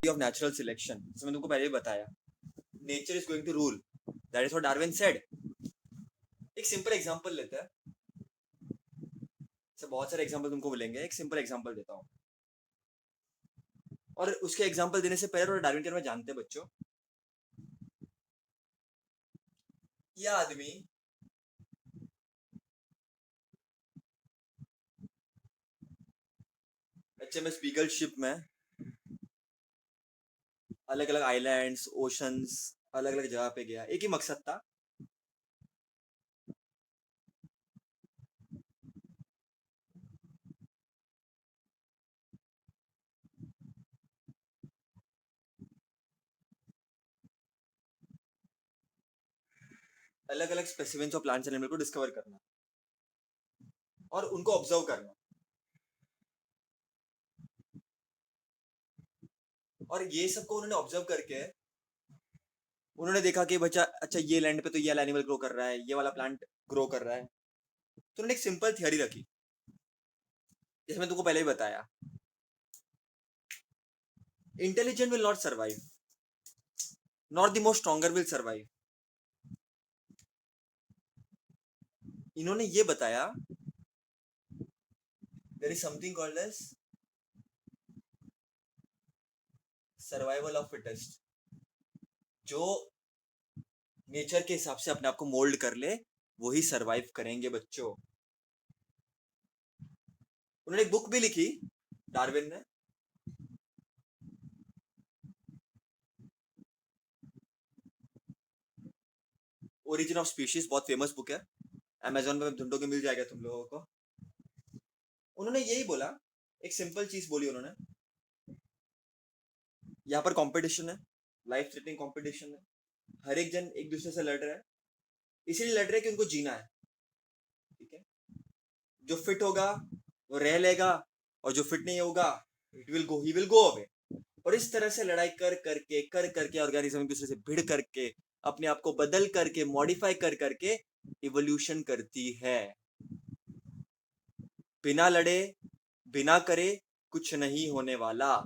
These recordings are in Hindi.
of natural selection, इसमें तुमको पहले भी बताया, nature is going to rule, that is what Darwin said. एक सिंपल एग्जांपल लेते हैं, से बहुत सारे एग्जांपल तुमको मिलेंगे, एक सिंपल एग्जांपल देता हूँ, और उसके एग्जांपल देने से पहले डार्विन के बारे में जानते हैं बच्चों। यह आदमी HMS बीगल शिप में अलग अलग आइलैंड्स, ओशंस, अलग अलग जगह पे गया, एक ही मकसद था, अलग अलग specimens of plants and animal को डिस्कवर करना और उनको ऑब्जर्व करना। और ये सबको उन्होंने ऑब्जर्व करके उन्होंने देखा कि बच्चा अच्छा ये लैंड पे तो ये वाला एनिमल ग्रो कर रहा है, ये वाला प्लांट ग्रो कर रहा है, तो उन्होंने एक सिंपल थियरी रखी, जैसे मैं तुमको पहले ही बताया, intelligent will not survive, not the most stronger will survive. इन्होंने ये बताया there is something called as survival of fittest, जो नेचर के हिसाब से अपने आप को मोल्ड कर ले वही सरवाइव करेंगे बच्चों। उन्होंने एक बुक भी लिखी डार्विन ने, ओरिजिन ऑफ स्पीशीज, बहुत फेमस बुक है, अमेजोन पे ढूंढोगे मिल जाएगा तुम लोगों को। उन्होंने यही बोला, एक सिंपल चीज बोली उन्होंने, यहाँ पर कंपटीशन है, लाइफ थ्रेटनिंग कंपटीशन है, हर एक जन एक दूसरे से लड़ रहा है, इसीलिए लड़ रहे हैं कि उनको जीना है, ठीक है, जो फिट होगा वो रह लेगा और जो फिट नहीं होगा ही विल गो अवे। और इस तरह से लड़ाई कर करके ऑर्गेनिज्म एक दूसरे से भिड़ करके अपने आप को बदल करके मॉडिफाई कर करके इवोल्यूशन करती है। बिना लड़े बिना करे कुछ नहीं होने वाला।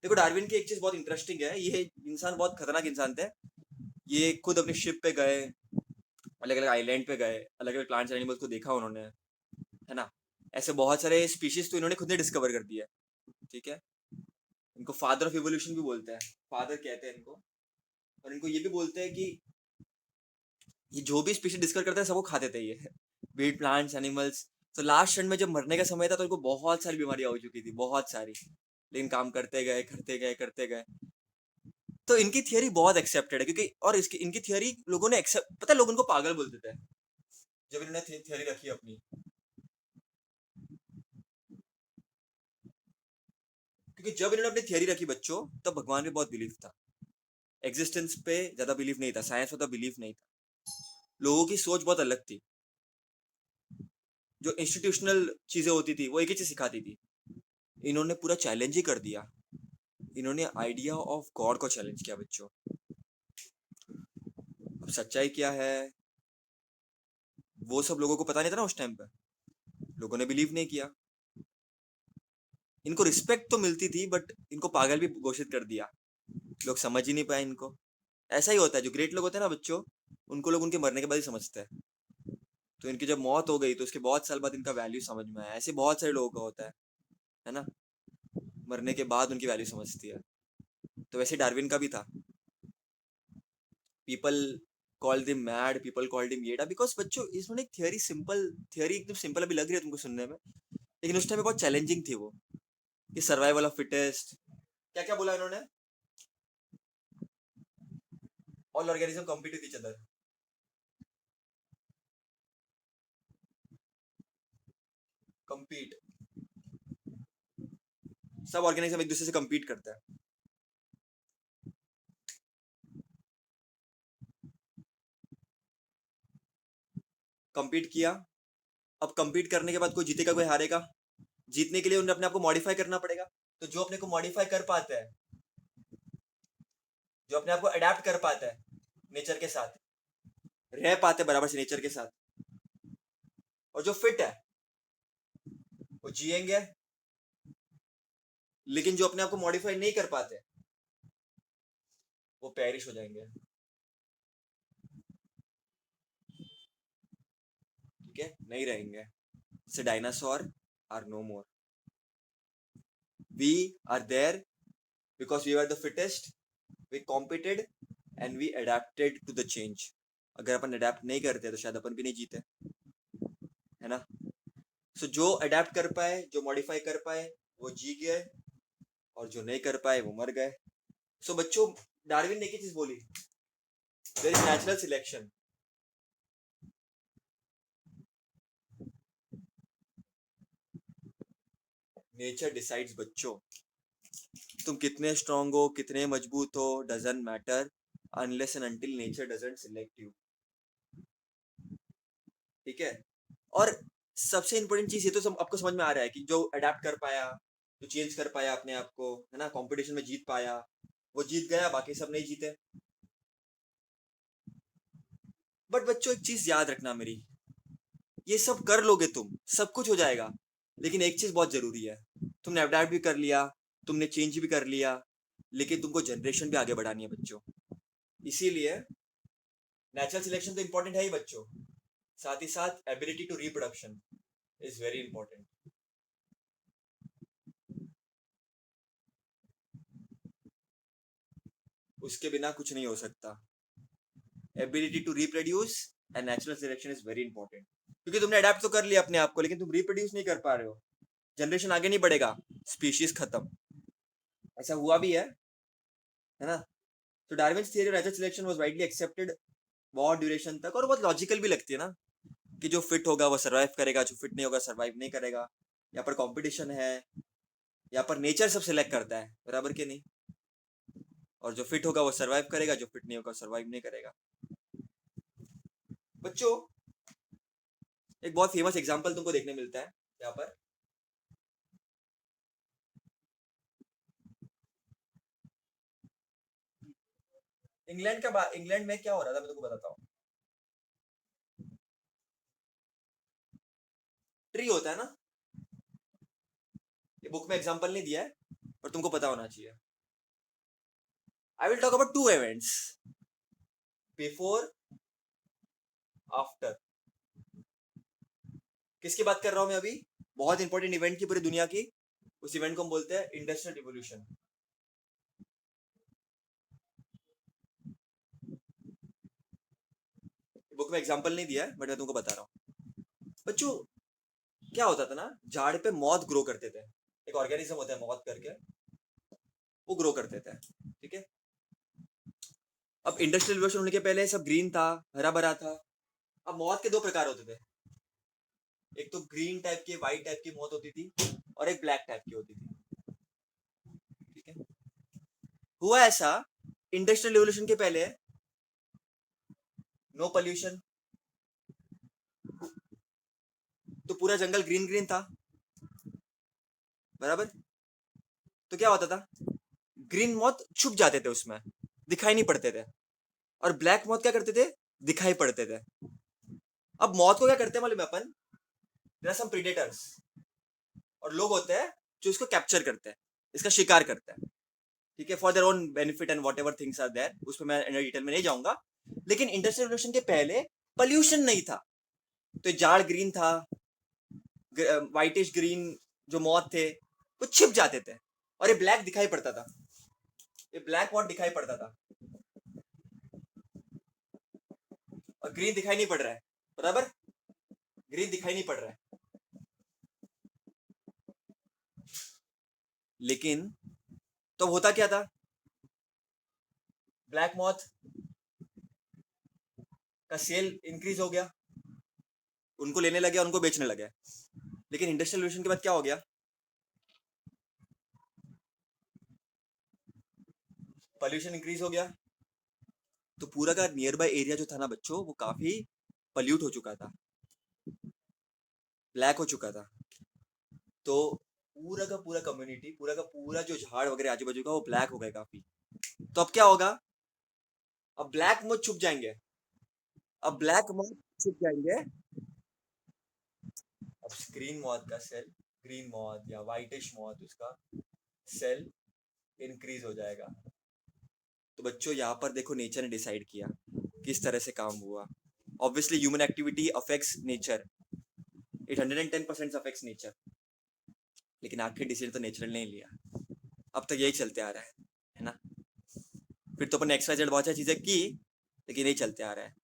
देखो डार्विन की एक चीज बहुत इंटरेस्टिंग है, ये इंसान बहुत खतरनाक इंसान थे, ये खुद अपनी शिप पे गए, अलग अलग आइलैंड पे गए, अलग अलग प्लांट्स एनिमल्स को देखा उन्होंने, है ना, ऐसे बहुत सारे स्पीशीज तो इन्होंने खुद ने डिस्कवर कर दिया, ठीक है, इनको फादर ऑफ इवोल्यूशन भी बोलते हैं, फादर कहते हैं इनको। और इनको ये भी बोलते हैं कि ये जो भी स्पीशीज डिस्कवर करते हैं सबको खा देते हैं ये, बीट प्लांट्स एनिमल्स। तो लास्ट क्षण में जब मरने का समय था तो इनको बहुत सारी बीमारियां हो चुकी थी, बहुत सारी, लेकिन काम करते गए करते गए करते गए। तो इनकी थियरी बहुत एक्सेप्टेड है, क्योंकि और इसकी इनकी थियरी लोगों ने एक्सेप्ट, पता है लोग उनको पागल बोलते थे जब इन्होंने थियरी रखी अपनी, क्योंकि जब इन्होंने अपनी थियरी रखी बच्चों तब भगवान पे बहुत बिलीफ था, एग्जिस्टेंस पे ज्यादा बिलीफ नहीं था, साइंस पे तो बिलीफ नहीं था, लोगों की सोच बहुत अलग थी, जो इंस्टीट्यूशनल चीजें होती थी वो एक ही चीज सिखाती थी, इन्होंने पूरा चैलेंज ही कर दिया, इन्होंने आइडिया ऑफ गॉड को चैलेंज किया बच्चों। अब सच्चाई क्या है वो सब लोगों को पता नहीं था ना उस टाइम पे, लोगों ने बिलीव नहीं किया, इनको रिस्पेक्ट तो मिलती थी बट इनको पागल भी घोषित कर दिया, लोग समझ ही नहीं पाए इनको। ऐसा ही होता है, जो ग्रेट लोग होते हैं ना बच्चों, उनको लोग उनके मरने के बाद ही समझते हैं, तो इनकी जब मौत हो गई तो उसके बहुत साल बाद इनका वैल्यू समझ में आया, ऐसे बहुत सारे लोगों का होता है ना, मरने के बाद उनकी वैल्यू समझती है। तो वैसे डार्विन का भी था, people called him mad, people called him येड़ा, बिकॉज बच्चों इसमें एक थियरी, सिंपल थियरी, एकदम सिंपल अभी लग रही है तुमको सुनने में, लेकिन उस टाइम में बहुत चैलेंजिंग थी वो, कि सर्वाइवल ऑफ फिटेस्ट, क्या क्या बोला इन्होंने, all organism compete with each other, compete, सब ऑर्गेनिज्म एक दूसरे से कम्पीट करता है। कम्पीट किया, अब कम्पीट करने के बाद कोई जीतेगा कोई हारेगा, जीतने के लिए उन्हें अपने आप को मॉडिफाई करना पड़ेगा, तो जो अपने को मॉडिफाई कर पाता है, जो अपने आप को अडेप्ट कर पाता है नेचर के साथ, रह पाते बराबर से नेचर के साथ, और जो फिट है वो जिएंगे, लेकिन जो अपने आप को मॉडिफाई नहीं कर पाते वो पेरिश हो जाएंगे, ठीक है, नहीं रहेंगे। से dinosaur are no more, we are there because we are the fittest, we competed and we adapted to the change. अगर अपन अडेप्ट नहीं करते तो शायद अपन भी नहीं जीते, है ना। सो जो अडेप्ट कर पाए, जो मॉडिफाई कर पाए, वो जी गए, और जो नहीं कर पाए वो मर गए। सो बच्चों, डार्विन ने एक ही चीज बोली, there is natural selection. Nature decides बच्चों, तुम कितने स्ट्रांग हो, कितने मजबूत हो, doesn't matter unless and until nature doesn't select you, ठीक है। और सबसे इंपॉर्टेंट चीज ये तो सब आपको समझ में आ रहा है कि जो अडेप्ट कर पाया, जो चेंज कर पाया अपने आप को, है ना, कंपटीशन में जीत पाया, वो जीत गया, बाकी सब नहीं जीते। बट बच्चों एक चीज याद रखना मेरी, ये सब कर लोगे तुम, सब कुछ हो जाएगा, लेकिन एक चीज बहुत जरूरी है, तुमने अडेप्ट भी कर लिया, तुमने चेंज भी कर लिया, लेकिन तुमको जनरेशन भी आगे बढ़ानी है बच्चों। इसीलिए नेचुरल सिलेक्शन तो इंपॉर्टेंट है ही बच्चों, साथ ही साथ ability to reproduction is very important. उसके बिना कुछ नहीं हो सकता। Ability to reproduce and natural selection is very important, क्योंकि तुमने अडेप्ट तो कर लिया अपने आप को, लेकिन तुम रिप्रोड्यूस नहीं कर पा रहे हो, जनरेशन आगे नहीं बढ़ेगा, स्पीशीज खत्म। ऐसा हुआ भी है ना। तो Darwin's theory of natural selection was widely accepted बहुत ड्यूरेशन तक, और बहुत लॉजिकल भी लगती है ना, कि जो फिट होगा वो सर्वाइव करेगा, जो फिट नहीं होगा सर्वाइव नहीं करेगा। यहाँ पर कंपटीशन है, यहाँ पर नेचर सब सिलेक्ट करता है, बराबर के नहीं। और जो फिट होगा वो सर्वाइव करेगा, जो फिट नहीं होगा सर्वाइव नहीं करेगा। बच्चों एक बहुत फेमस एग्जांपल तुमको देखने मिलता है यहाँ पर, इंग्लैंड में क्या हो रहा था, मैं तुमको बताता हूँ। ट्री होता है ना, ये बुक में एग्जांपल नहीं दिया है, पर तुमको पता होना चाहिए। I will talk about two events, before, after. किसकी बात कर रहा हूं मैं अभी, बहुत इंपॉर्टेंट इवेंट की पूरी दुनिया की। उस इवेंट को हम बोलते हैं इंडस्ट्रियल रिवॉल्यूशन। बुक में एग्जांपल नहीं दिया है, बट मैं तुमको बता रहा हूँ। बच्चों क्या होता था ना, झाड़ पे मॉथ ग्रो करते थे, एक ऑर्गेनिज्म होता है मॉथ करके, वो ग्रो करते थे, ठीक है। अब इंडस्ट्रियल रिवॉल्यूशन होने के पहले सब ग्रीन था, हरा भरा था। अब मॉथ के दो प्रकार होते थे, एक तो ग्रीन टाइप की, व्हाइट टाइप की मौत होती थी, और एक ब्लैक टाइप की होती थी, ठीक है। हुआ ऐसा, इंडस्ट्रियल रिवॉल्यूशन के पहले नो पोल्यूशन, तो पूरा जंगल ग्रीन ग्रीन था, बराबर। तो क्या होता था, ग्रीन मौत छुप जाते थे उसमें, दिखाई नहीं पड़ते थे, और ब्लैक मौत क्या करते थे, दिखाई पड़ते थे। अब मौत को क्या करते हैं मालूम है अपन, देयर आर सम प्रीडेटर्स, और लोग होते हैं जो इसको कैप्चर करते हैं, इसका शिकार करते हैं, ठीक है, for their own benefit and whatever things are there, उसमें मैं डिटेल में नहीं जाऊंगा। लेकिन इंडस्ट्रियल रिवॉल्यूशन के पहले पोल्यूशन नहीं था, तो जाड़ ग्रीन था, व्हाइटिश ग्रीन जो मौत थे वो छिप जाते थे, और ये ब्लैक दिखाई पड़ता था, ये ब्लैक मौत दिखाई पड़ता था, और ग्रीन दिखाई नहीं पड़ रहा है, बराबर, ग्रीन दिखाई नहीं पड़ रहा है। लेकिन तो होता क्या था, ब्लैक मॉथ का सेल इंक्रीज हो गया, उनको लेने लगे, उनको बेचने लगे। लेकिन इंडस्ट्रियल रिवॉल्यूशन के बाद क्या हो गया, पॉल्यूशन इंक्रीज हो गया, तो पूरा का नियर बाय एरिया जो था ना बच्चों, वो काफी पल्यूट हो चुका था, ब्लैक हो चुका था। तो पूरा का पूरा कम्युनिटी, पूरा का पूरा जो झाड़ वगैरह आजू बाजू का, वो ब्लैक हो गए काफी। तो अब क्या होगा, अब ब्लैक मोथ छुप जाएंगे, अब ब्लैक मोथ छुप जाएंगे, अब ग्रीन मॉथ का सेल, ग्रीन मॉथ या व्हाइटिश मॉथ, उसका सेल इंक्रीज हो जाएगा, तो बच्चों यहाँ पर देखो नेचर ने डिसाइड किया किस तरह से काम हुआ. Obviously human activity affects nature, it 110% affects nature, लेकिन आखिर डिसीजन तो नेचुरल ने ही लिया. अब तक यही चलते आ रहा है ना. फिर तो अपन एक्स वाई जेड बहुत सारी चीजें की, लेकिन यही चलते आ रहा है.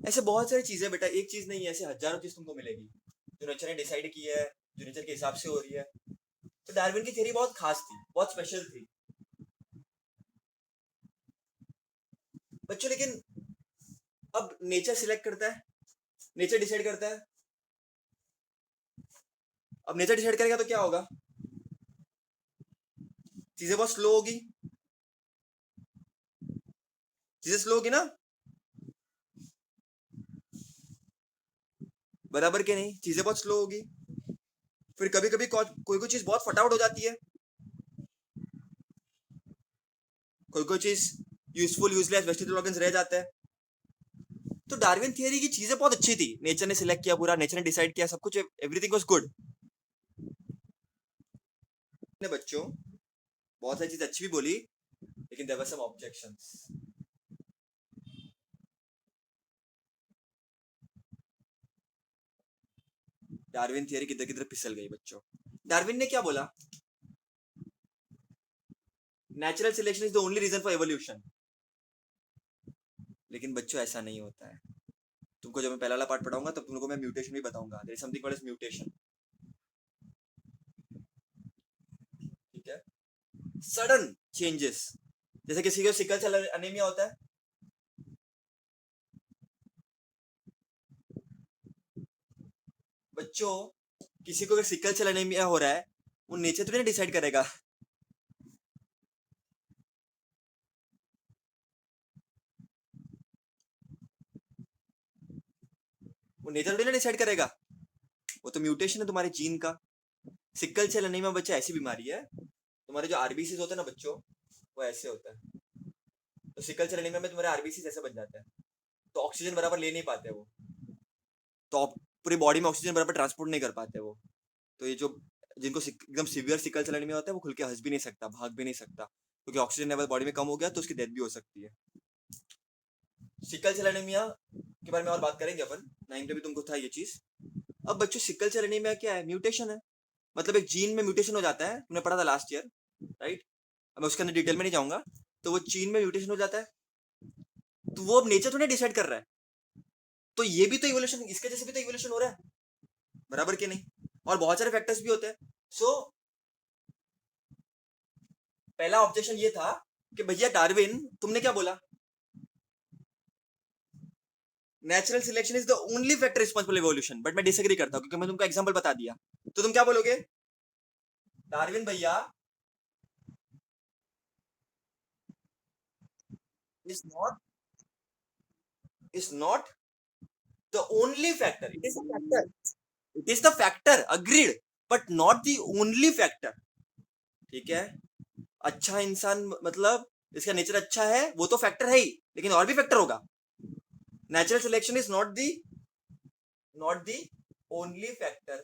ऐसे बहुत सारी चीजें बेटा, एक चीज नहीं है, ऐसे हजारों चीज तुमको मिलेगी जो नेचर ने डिसाइड की है, जो नेचर के हिसाब से हो रही है. तो डार्विन की थ्योरी बहुत खास थी, बहुत स्पेशल थी बच्चों. लेकिन अब नेचर सिलेक्ट करता है, नेचर डिसाइड करता है. अब नेचर डिसाइड करेगा तो क्या होगा, चीजें बहुत स्लो होगी, चीजें स्लो होगी ना, बराबर के नहीं, चीजें बहुत स्लो होगी. फिर कभी कभी कोई कोई चीज बहुत फटाफट हो जाती है, कोई कोई चीज यूजफुल यूजलेस वेस्टेबल ऑर्गन्स रह जाता है. तो डार्विन थियरी की चीजें बहुत अच्छी थी, नेचर ने सिलेक्ट किया पूरा, नेचर ने डिसाइड किया सब कुछ, एवरीथिंग वाज गुड. ने बच्चों बहुत सारी चीज अच्छी भी बोली, लेकिन there were some objections. Darwin theory किधर किधर फिसल गई बच्चों. डार्विन ने क्या बोला, natural selection is the only reason for evolution. लेकिन बच्चों ऐसा नहीं होता है. तुमको जब मैं पहला वाला पार्ट पढ़ाऊंगा तब तुमको मैं म्यूटेशन भी बताऊंगा. There is something called as mutation. ठीक है, सडन चेंजेस, जैसे किसी को सिकल सेल एनीमिया होता है, बच्चों किसी को अगर सिकल सेल एनीमिया हो रहा है, वो नेचर तो नहीं डिसाइड करेगा, वो नेचर तो नहीं डिसाइड करेगा, वो तो म्यूटेशन है तुम्हारे जीन का. सिकल सेल एनीमिया बच्चा ऐसी बीमारी है, तुम्हारे जो आरबीसी होते हैं ना बच्चों, वो ऐसे होता है. तो सिकल सेल एनीमिया में तुम्हारे आरबीसी ऐसे बन जाते हैं, तो ऑक्सीजन बराबर ले नहीं पाते वो, तो पूरी बॉडी में ऑक्सीजन बराबर ट्रांसपोर्ट नहीं कर पाते वो. तो ये जो जिनको एकदम सीवियर सिकल सेल एनीमिया होता है, वो खुल के हंस भी नहीं सकता, भाग भी नहीं सकता, क्योंकि ऑक्सीजन लेवल बॉडी में कम हो गया तो उसकी डेथ भी हो सकती है. सिकल सेल एनीमिया के बारे में और बात करेंगे अपन, 9 में भी तुमको था ये चीज. अब बच्चों सिकल सेल एनीमिया क्या है, म्यूटेशन है. मतलब एक जीन में म्यूटेशन हो जाता है, तुमने पढ़ा था लास्ट ईयर, राइट. अब मैं उसके अंदर डिटेल में नहीं जाऊंगा. तो वो जीन में म्यूटेशन हो जाता है, तो वो अब नेचर थोड़ा डिसाइड कर रहा है. तो ये भी तो इवोल्यूशन, इसके जैसे भी तो इवोल्यूशन हो रहा है, बराबर के नहीं. और बहुत सारे फैक्टर्स भी होते हैं. सो पहला ऑब्जेक्शन ये था कि भैया डार्विन तुमने क्या बोला, natural selection is the only factor responsible evolution. But मैं डिसएग्री करता हूं, क्योंकि मैं तुमको एग्जांपल बता दिया. तो तुम क्या बोलोगे, डार्विन भैया is not is not the only factor. It is a factor. It is the factor. Agreed. But not the only factor. ठीक है. अच्छा इंसान मतलब इसका नेचर अच्छा है, वो तो फैक्टर है ही, लेकिन और भी फैक्टर होगा. Natural selection is not the only factor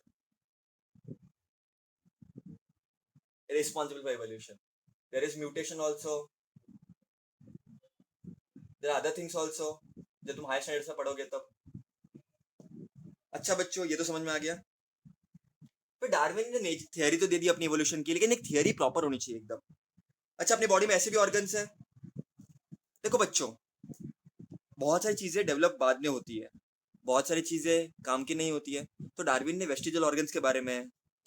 responsible for evolution. There is mutation also. There are other things also. जब तुम हायर स्टैंडर्ड्स में पढ़ोगे तब. अच्छा बच्चों ये तो समझ में आ गया. फिर डार्विन ने थियरी तो दे दी अपनी इवोल्यूशन की, लेकिन एक थियरी प्रॉपर होनी चाहिए एकदम. अच्छा अपनी बॉडी में ऐसे भी ऑर्गन्स हैं. देखो बच्चों बहुत सारी चीजें डेवलप बाद में होती है, बहुत सारी चीजें काम की नहीं होती है. तो डार्विन ने वेस्टिजियल ऑर्गन्स के बारे में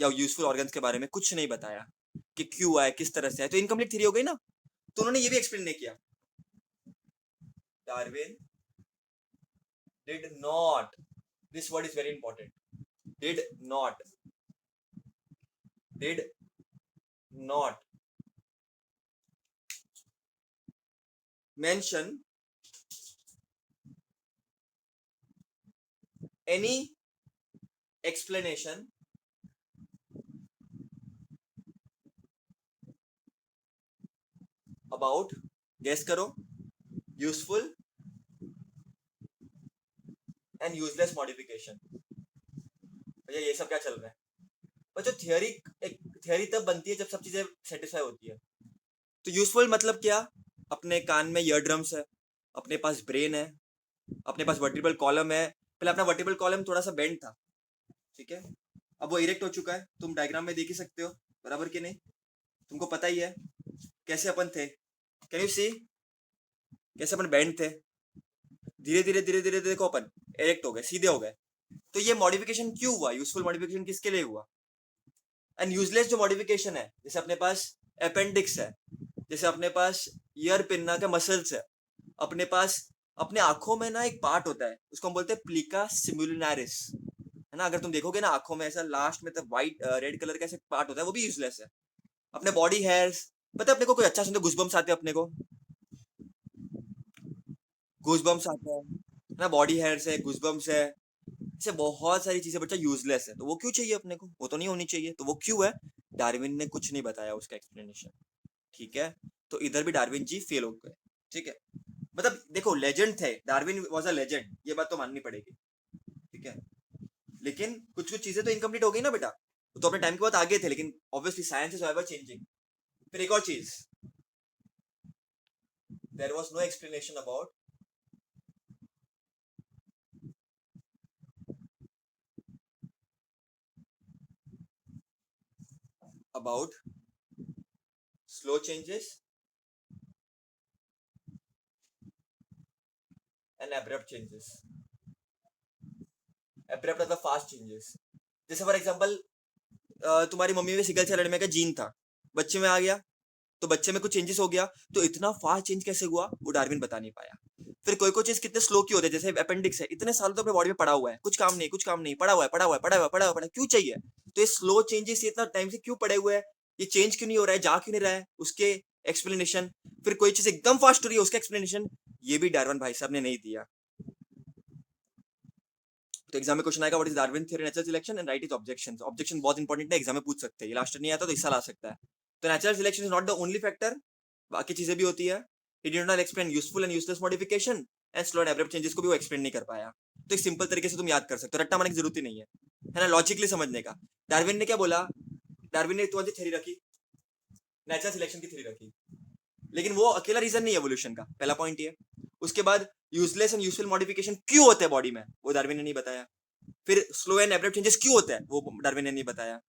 या यूजफुल ऑर्गन्स के बारे में कुछ नहीं बताया कि क्यों आए, किस तरह से आए. तो इनकम्प्लीट थ्योरी हो गई ना. तो उन्होंने ये भी एक्सप्लेन नहीं किया. Darwin did not, this word is very important, did not mention any explanation about, guess करो, useful and useless modification. भैया ये सब क्या चल रहा है बच्चों. थियरी एक थियरी तब बनती है जब सब चीजें सेटिस्फाई होती है. तो यूजफुल मतलब क्या, अपने कान में ईयर ड्रम्स है, अपने पास ब्रेन है, अपने पास वर्टिब्रल कॉलम है। पहले अपना वर्टिब्रल कॉलम थोड़ा सा बेंड था, ठीक है, अब वो इरेक्ट हो चुका है, तुम डायग्राम में देख ही सकते हो, बराबर कि नहीं? तुमको पता ही है कैसे अपन थे, कैन यू सी कैसे अपन बैंड थे, धीरे धीरे धीरे धीरे देखो अपन इरेक्ट हो गए, सीधे हो गए। तो ये मॉडिफिकेशन क्यों हुआ? यूजफुल मॉडिफिकेशन किसके लिए हुआ? एंड यूजलेस जो मॉडिफिकेशन है, जैसे अपने पास अपेंडिक्स है, जैसे अपने पास ईयर पिन्ना के मसल्स है, अपने पास अपने आंखों में ना एक पार्ट होता है, उसको हम बोलते हैं प्लिका सिमुलिनारिस, है ना? अगर तुम देखोगे ना आंखों में ऐसा लास्ट में तक व्हाइट रेड कलर का ऐसा पार्ट होता है, वो भी यूजलेस है। अपने बॉडी हेयर्स, पता है अपने को कोई अच्छा सुनते गूजबम्स आते हैं, अपने को गूजबम्स आते हैं ना, बॉडी हेयर्स है, गूजबम्स है, ऐसे बहुत सारी चीजें बच्चा यूजलेस है, तो वो क्यों चाहिए अपने को? वो तो नहीं होनी चाहिए, तो वो क्यों है? डार्विन ने कुछ नहीं बताया उसका एक्सप्लेनेशन, ठीक है? तो इधर भी डार्विन जी फेल हो गए, ठीक है? मतलब देखो लेजेंड थे, डार्विन वाज अ लेजेंड, ये बात तो माननी पड़ेगी, ठीक है? लेकिन कुछ कुछ चीजें तो इनकम्प्लीट हो गई ना बेटा, वो तो अपने टाइम के बाद आगे थे, लेकिन obviously science is ever changing. फिर एक और चीज, there was no explanation about slow changes and abrupt changes. Abrupt मतलब फास्ट चेंजेस। जैसे फॉर एग्जांपल तुम्हारी मम्मी में सिकल सेल एनीमिया का जीन था, बच्चे में आ गया, तो बच्चे में कुछ चेंजेस हो गया, तो इतना फास्ट चेंज कैसे हुआ वो डार्विन बता नहीं पाया। फिर कोई कोई चीज कितने स्लो की होती है, जैसे अपेंडिक्स है, इतने साल तो अपने बॉडी में पड़ा हुआ है, कुछ काम नहीं, कुछ काम नहीं, पड़ा हुआ है, पड़ा हुआ है, पड़ा हुआ है, पड़ा हुआ है, पड़ा है, क्यों चाहिए? तो ये स्लो चेंजेस इतना टाइम से क्यों पड़े हुए हैं, ये चेंज क्यों नहीं हो रहा है, जा क्यों नहीं रहा है, उसके एक्सप्लेनेशन। फिर कोई चीज एकदम फास्ट हो रही है, उसका एक्सप्लेनेशन, ये भी डार्विन भाई साहब ने नहीं दिया। तो एग्जाम में क्वेश्चन आएगा, what is Darwin theory natural selection and right is objections. Objection बहुत इंपॉर्टेंट है, एग्जाम में पूछ सकते हैं, ये लास्ट नहीं आता तो इस साल आ सकता है। तो natural selection is not the only factor, बाकी चीजें भी होती है। He did not explain useful and useless modification and slow and abrupt changes को भी वो एक्सप्लेन नहीं कर पाया। तो एक सिंपल तरीके से तुम याद कर सकते हो, रट्टा मारने की जरूरत ही नहीं है ना, लॉजिकली समझने का। डार्विन ने क्या बोला? डार्विन ने तुम्हारी थ्योरी रखी, नेचुरल सिलेक्शन की थ्योरी रखी, लेकिन वो अकेला रीजन नहीं है एवोल्यूशन का, पहला पॉइंट ये। उसके बाद यूजलेस एंड यूजफुल मॉडिफिकेशन क्यों होते हैं बॉडी में, वो डार्विन ने नहीं बताया। फिर स्लो एंड एब्रप्ट चेंजेस क्यों होता है, वो डार्विन ने नहीं बताया।